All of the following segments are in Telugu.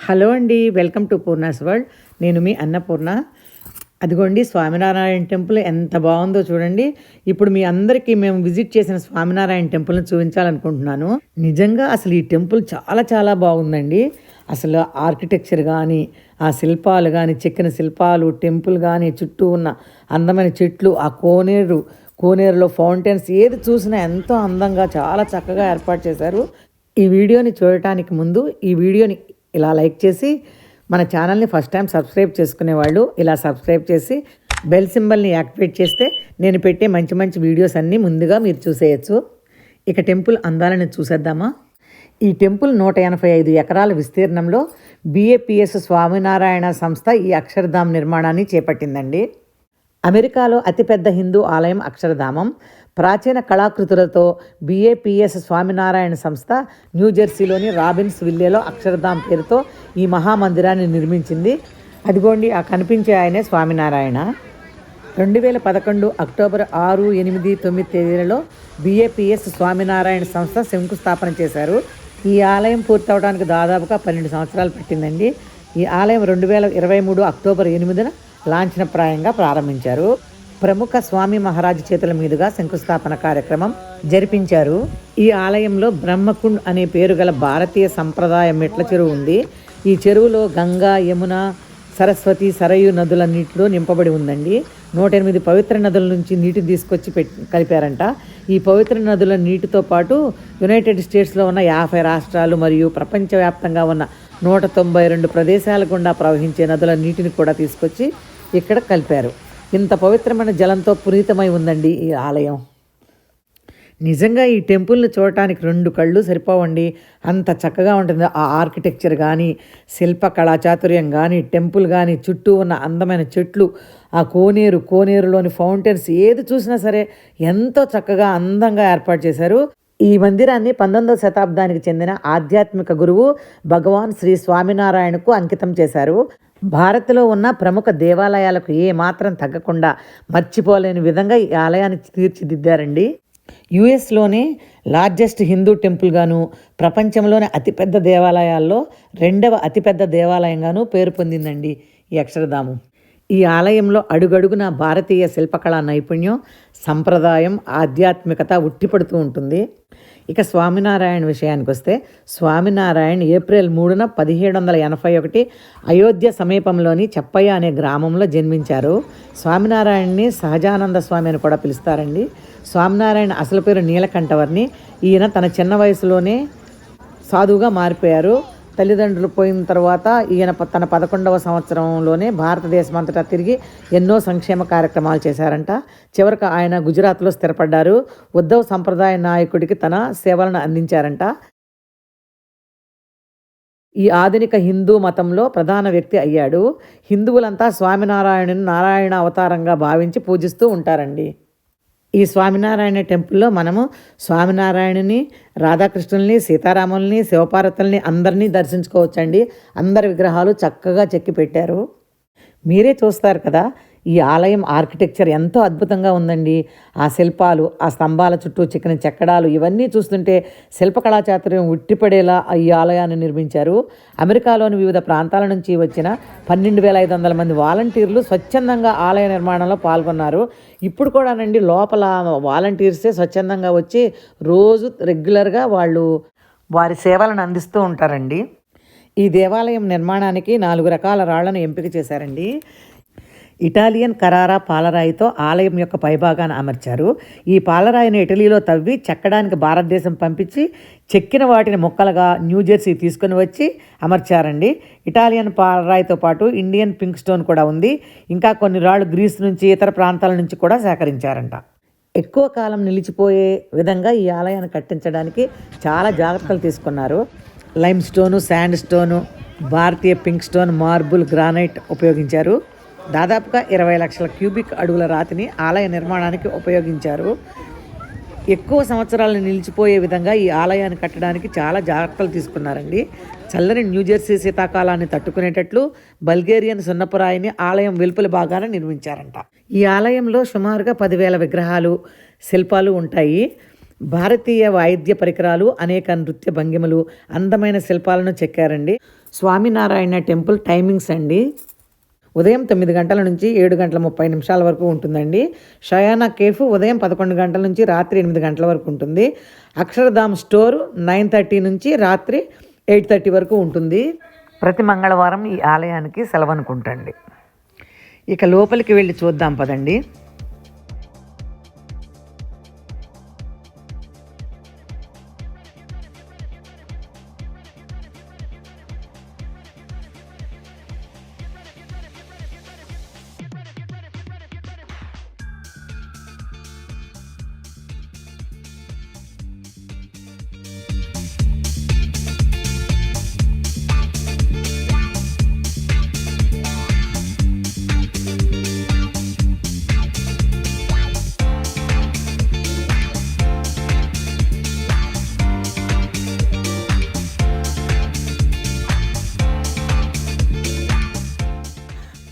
హలో అండి, వెల్కమ్ టు పూర్ణాస్ వరల్డ్. నేను మీ అన్నపూర్ణ. అదిగోండి స్వామినారాయణ టెంపుల్ ఎంత బాగుందో చూడండి. ఇప్పుడు మీ అందరికీ మేము విజిట్ చేసిన స్వామినారాయణ టెంపుల్ని చూపించాలనుకుంటున్నాను. నిజంగా అసలు ఈ టెంపుల్ చాలా చాలా బాగుందండి. అసలు ఆర్కిటెక్చర్ కానీ, ఆ శిల్పాలు కానీ, చెక్కిన శిల్పాలు, టెంపుల్ కానీ, చుట్టూ ఉన్న అందమైన చెట్లు, ఆ కోనేరులో ఫౌంటైన్స్, ఏది చూసినా ఎంతో అందంగా చాలా చక్కగా ఏర్పాటు చేశారు. ఈ వీడియోని చూడటానికి ముందు ఈ వీడియోని ఇలా లైక్ చేసి, మన ఛానల్ని ఫస్ట్ టైం సబ్స్క్రైబ్ చేసుకునేవాళ్ళు ఇలా సబ్స్క్రైబ్ చేసి బెల్ సింబల్ని యాక్టివేట్ చేస్తే నేను పెట్టే మంచి మంచి వీడియోస్ అన్నీ ముందుగా మీరు చూసేయచ్చు. ఇక టెంపుల్ అందాలని చూసేద్దామా. ఈ టెంపుల్ 185 ఎకరాల విస్తీర్ణంలో BAPS స్వామినారాయణ సంస్థ ఈ అక్షరధామ్ నిర్మాణాన్ని చేపట్టిందండి. అమెరికాలో అతిపెద్ద హిందూ ఆలయం అక్షరధామం. ప్రాచీన కళాకృతులతో BAPS స్వామినారాయణ సంస్థ న్యూజెర్సీలోని రాబిన్స్ విల్లేలో అక్షరధామ్ పేరుతో ఈ మహామందిరాన్ని నిర్మించింది. అదిగోండి ఆ కనిపించే ఆయనే స్వామినారాయణ. 2011 అక్టోబర్ 6, 8, 9 తేదీలలో BAPS స్వామినారాయణ సంస్థ శంకుస్థాపన చేశారు. ఈ ఆలయం పూర్తవడానికి దాదాపుగా 12 సంవత్సరాలు పట్టిందండి. ఈ ఆలయం 2023 అక్టోబర్ 8న లాంఛనప్రాయంగా ప్రారంభించారు. ప్రముఖ స్వామి మహారాజ్ చేతుల మీదుగా శంకుస్థాపన కార్యక్రమం జరిపించారు. ఈ ఆలయంలో బ్రహ్మకుండ్ అనే పేరు గల భారతీయ సంప్రదాయ మెట్ల చెరువు ఉంది. ఈ చెరువులో గంగా, యమున, సరస్వతి, సరయు నదుల నీటిలో నింపబడి ఉందండి. 108 పవిత్ర నదుల నుంచి నీటిని తీసుకొచ్చి కలిపారంట. ఈ పవిత్ర నదుల నీటితో పాటు యునైటెడ్ స్టేట్స్లో ఉన్న 50 రాష్ట్రాలు మరియు ప్రపంచవ్యాప్తంగా ఉన్న 192 ప్రదేశాల గుండా ప్రవహించే నదుల నీటిని కూడా తీసుకొచ్చి ఇక్కడ కలిపారు. ఇంత పవిత్రమైన జలంతో పునీతమై ఉందండి ఈ ఆలయం. నిజంగా ఈ టెంపుల్ని చూడటానికి 2 కళ్ళు సరిపోవండి, అంత చక్కగా ఉంటుంది. ఆ ఆర్కిటెక్చర్ కానీ, శిల్ప కళాచాతుర్యం కానీ, టెంపుల్ కానీ, చుట్టూ ఉన్న అందమైన చెట్లు, ఆ కోనేరులోని ఫౌంటైన్స్, ఏది చూసినా సరే ఎంతో చక్కగా అందంగా ఏర్పాటు చేశారు. ఈ మందిరాన్ని 19వ శతాబ్దానికి చెందిన ఆధ్యాత్మిక గురువు భగవాన్ శ్రీ స్వామినారాయణకు అంకితం చేశారు. భారత్లో ఉన్న ప్రముఖ దేవాలయాలకు ఏమాత్రం తగ్గకుండా మర్చిపోలేని విధంగా ఈ ఆలయాన్ని తీర్చిదిద్దారండి. యుఎస్లోనే లార్జెస్ట్ హిందూ టెంపుల్గాను, ప్రపంచంలోనే అతిపెద్ద దేవాలయాల్లో 2వ అతిపెద్ద దేవాలయంగాను పేరు పొందిందండి ఈ అక్షరధామం. ఈ ఆలయంలో అడుగడుగున భారతీయ శిల్పకళా నైపుణ్యం, సంప్రదాయం, ఆధ్యాత్మికత ఉట్టిపడుతూ ఉంటుంది. ఇక స్వామినారాయణ విషయానికి వస్తే, స్వామినారాయణ ఏప్రిల్ 3న 1781 అయోధ్య సమీపంలోని చెప్పయ్య అనే గ్రామంలో జన్మించారు. స్వామినారాయణని సహజానంద స్వామి అని కూడా పిలుస్తారండి. స్వామినారాయణ అసలు పేరు నీలకంఠవర్ణి. ఈయన తన చిన్న వయసులోనే సాధువుగా మారిపోయారు. తల్లిదండ్రులు పోయిన తర్వాత ఈయన తన 11వ సంవత్సరంలోనే భారతదేశం అంతటా తిరిగి ఎన్నో సంక్షేమ కార్యక్రమాలు చేశారంట. చివరికి ఆయన గుజరాత్లో స్థిరపడ్డారు. ఉద్ధవ్ సంప్రదాయ నాయకుడికి తన సేవలను అందించారంట. ఈ ఆధునిక హిందూ మతంలో ప్రధాన వ్యక్తి అయ్యాడు. హిందువులంతా స్వామినారాయణుని నారాయణ అవతారంగా భావించి పూజిస్తూ ఉంటారండి. ఈ స్వామినారాయణ టెంపుల్లో మనము స్వామినారాయణుని, రాధాకృష్ణుల్ని, సీతారాముల్ని, శివపార్వతుల్ని అందరినీ దర్శించుకోవచ్చండి. అందరి విగ్రహాలు చక్కగా చెక్కి పెట్టారు. మీరే చూస్తారు కదా, ఈ ఆలయం ఆర్కిటెక్చర్ ఎంతో అద్భుతంగా ఉందండి. ఆ శిల్పాలు, ఆ స్తంభాల చుట్టూ చెక్కిన చెక్కడాలు, ఇవన్నీ చూస్తుంటే శిల్పకళా చాతుర్యం ఉట్టిపడేలా ఈ ఆలయాన్ని నిర్మించారు. అమెరికాలోని వివిధ ప్రాంతాల నుంచి వచ్చిన 12,500 మంది వాలంటీర్లు స్వచ్ఛందంగా ఆలయ నిర్మాణంలో పాల్గొన్నారు. ఇప్పుడు కూడానండి లోపల వాలంటీర్సే స్వచ్ఛందంగా వచ్చి రోజు రెగ్యులర్గా వాళ్ళు వారి సేవలను అందిస్తూ ఉంటారండి. ఈ దేవాలయం నిర్మాణానికి 4 రకాల రాళ్లను ఎంపిక చేశారండి. ఇటాలియన్ కరారా పాలరాయితో ఆలయం యొక్క పైభాగాన్ని అమర్చారు. ఈ పాలరాయిని ఇటలీలో తవ్వి చెక్కడానికి భారతదేశం పంపించి చెక్కిన వాటిని ముక్కలుగా న్యూజెర్సీ తీసుకుని వచ్చి అమర్చారండి. ఇటాలియన్ పాలరాయితో పాటు ఇండియన్ పింక్ స్టోన్ కూడా ఉంది. ఇంకా కొన్ని రాళ్ళు గ్రీస్ నుంచి, ఇతర ప్రాంతాల నుంచి కూడా సేకరించారంట. ఎక్కువ కాలం నిలిచిపోయే విధంగా ఈ ఆలయాన్ని కట్టించడానికి చాలా జాగ్రత్తలు తీసుకున్నారు. లైమ్ స్టోను, శాండ్ స్టోను, భారతీయ పింక్ స్టోన్, మార్బుల్, గ్రానైట్ ఉపయోగించారు. దాదాపుగా 20 లక్షల క్యూబిక్ అడుగుల రాతిని ఆలయ నిర్మాణానికి ఉపయోగించారు. ఎక్కువ సంవత్సరాలు నిలిచిపోయే విధంగా ఈ ఆలయాన్ని కట్టడానికి చాలా జాగ్రత్తలు తీసుకున్నారండి. చల్లని న్యూజెర్సీ శీతాకాలాన్ని తట్టుకునేటట్లు బల్గేరియన్ సున్నపురాయిని ఆలయం వెలుపల భాగాన నిర్మించారంట. ఈ ఆలయంలో సుమారుగా 10,000 విగ్రహాలు, శిల్పాలు ఉంటాయి. భారతీయ వాయిద్య పరికరాలు, అనేక నృత్య భంగిమలు, అందమైన శిల్పాలను చెక్కారండి. స్వామినారాయణ టెంపుల్ టైమింగ్స్ అండి, ఉదయం 9 గంటల నుంచి 7 గంటల 30 నిమిషాల వరకు ఉంటుందండి. షయానా కేఫ్ ఉదయం 11 గంటల నుంచి రాత్రి 8 గంటల వరకు ఉంటుంది. అక్షరధామ్ స్టోర్ 9:30 నుంచి రాత్రి 8:30 వరకు ఉంటుంది. ప్రతి మంగళవారం ఈ ఆలయానికి సెలవు అనుకుంటండి. ఇక లోపలికి వెళ్ళి చూద్దాం పదండి.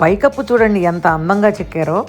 పైకప్పు చూడండి ఎంత అందంగా చెక్కారో.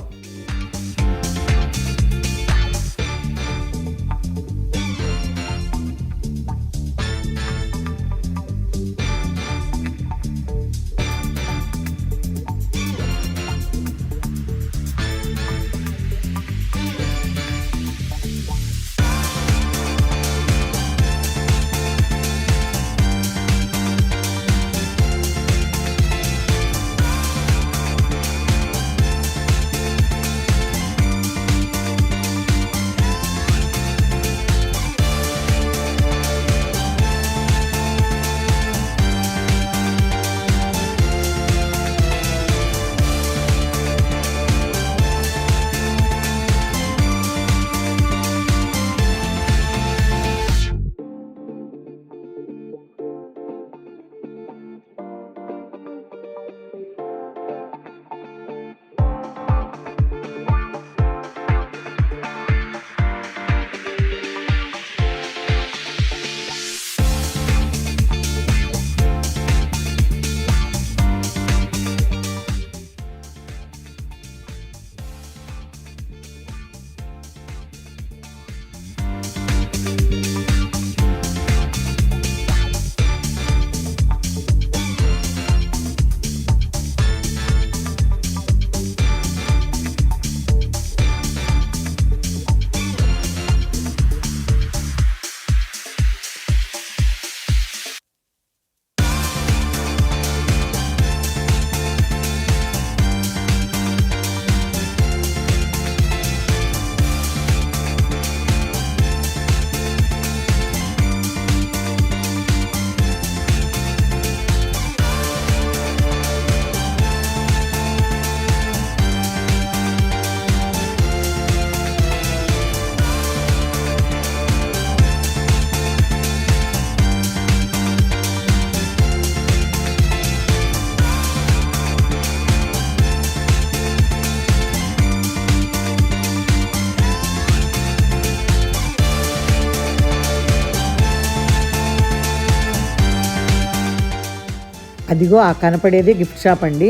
అదిగో ఆ కనపడేది గిఫ్ట్ షాప్ అండి.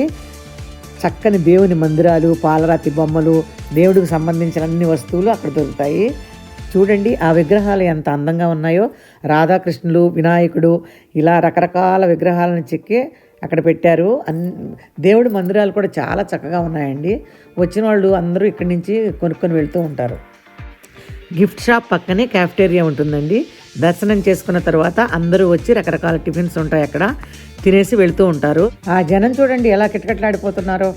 చక్కని దేవుని మందిరాలు, పాలరాతి బొమ్మలు, దేవుడికి సంబంధించిన అన్ని వస్తువులు అక్కడ దొరుకుతాయి. చూడండి ఆ విగ్రహాలు ఎంత అందంగా ఉన్నాయో. రాధాకృష్ణులు, వినాయకుడు, ఇలా రకరకాల విగ్రహాలను చెక్కి అక్కడ పెట్టారు. దేవుడి మందిరాలు కూడా చాలా చక్కగా ఉన్నాయండి. వచ్చిన వాళ్ళు అందరూ ఇక్కడి నుంచి కొనుక్కొని వెళ్తూ ఉంటారు. గిఫ్ట్ షాప్ పక్కనే క్యాఫ్టేరియా ఉంటుందండి. దర్శనం చేసుకున్న తర్వాత అందరూ వచ్చి రకరకాల టిఫిన్స్ ఉంటాయి, అక్కడ తినేసి వెళ్తూ ఉంటారు. ఆ జనం చూడండి ఎలా కిటకిటలాడిపోతున్నారో.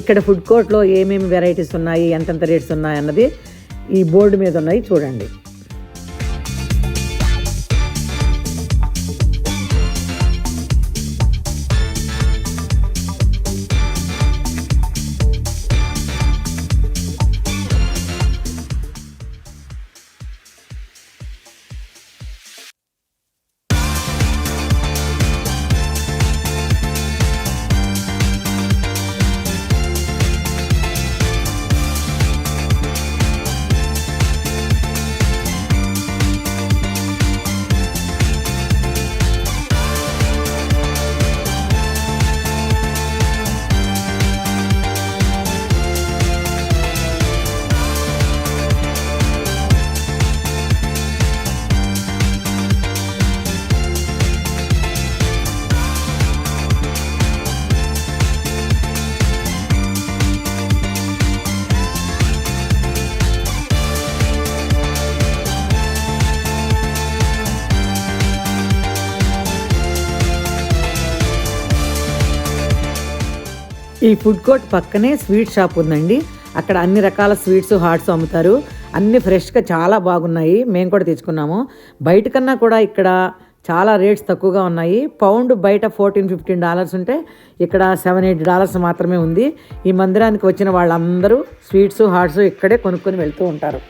ఇక్కడ ఫుడ్ కోర్ట్లో ఏమేమి వెరైటీస్ ఉన్నాయి, ఎంతెంత రేట్స్ ఉన్నాయి అన్నది ఈ బోర్డు మీద ఉన్నాయి చూడండి. ఈ ఫుడ్ కోర్ట్ పక్కనే స్వీట్ షాప్ ఉందండి. అక్కడ అన్ని రకాల స్వీట్స్ హాట్స్ అమ్ముతారు. అన్ని ఫ్రెష్గా చాలా బాగున్నాయి. మేము కూడా తెచ్చుకున్నాము. బయట కన్నా కూడా ఇక్కడ చాలా రేట్స్ తక్కువగా ఉన్నాయి. పౌండ్ బయట $14-15 ఉంటే ఇక్కడ $7-8 మాత్రమే ఉంది. ఈ మందిరానికి వచ్చిన వాళ్ళందరూ స్వీట్స్ హాట్స్ ఇక్కడే కొనుక్కొని వెళ్తూ ఉంటారు.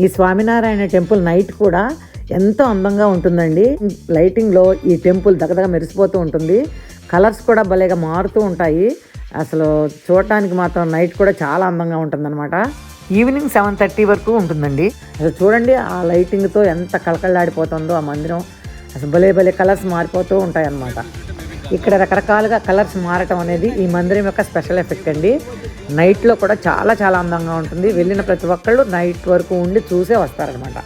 ఈ స్వామినారాయణ టెంపుల్ నైట్ కూడా ఎంతో అందంగా ఉంటుందండి. లైటింగ్లో ఈ టెంపుల్ దగదగ మెరిసిపోతూ ఉంటుంది. కలర్స్ కూడా భలేగా మారుతూ ఉంటాయి. అసలు చూడటానికి మాత్రం నైట్ కూడా చాలా అందంగా ఉంటుందన్నమాట. ఈవినింగ్ 7:30 వరకు ఉంటుందండి. అసలు చూడండి ఆ లైటింగ్తో ఎంత కళకళలాడిపోతుందో ఆ మందిరం. అసలు భలే కలర్స్ మారిపోతూ ఉంటాయి అన్నమాట. ఇక్కడ రకరకాలుగా కలర్స్ మారటం అనేది ఈ మందిరం యొక్క స్పెషల్ ఎఫెక్ట్ అండి. నైట్లో కూడా చాలా అందంగా ఉంటుంది. వెళ్ళిన ప్రతి ఒక్కళ్ళు నైట్ వరకు ఉండి చూసే వస్తారనమాట.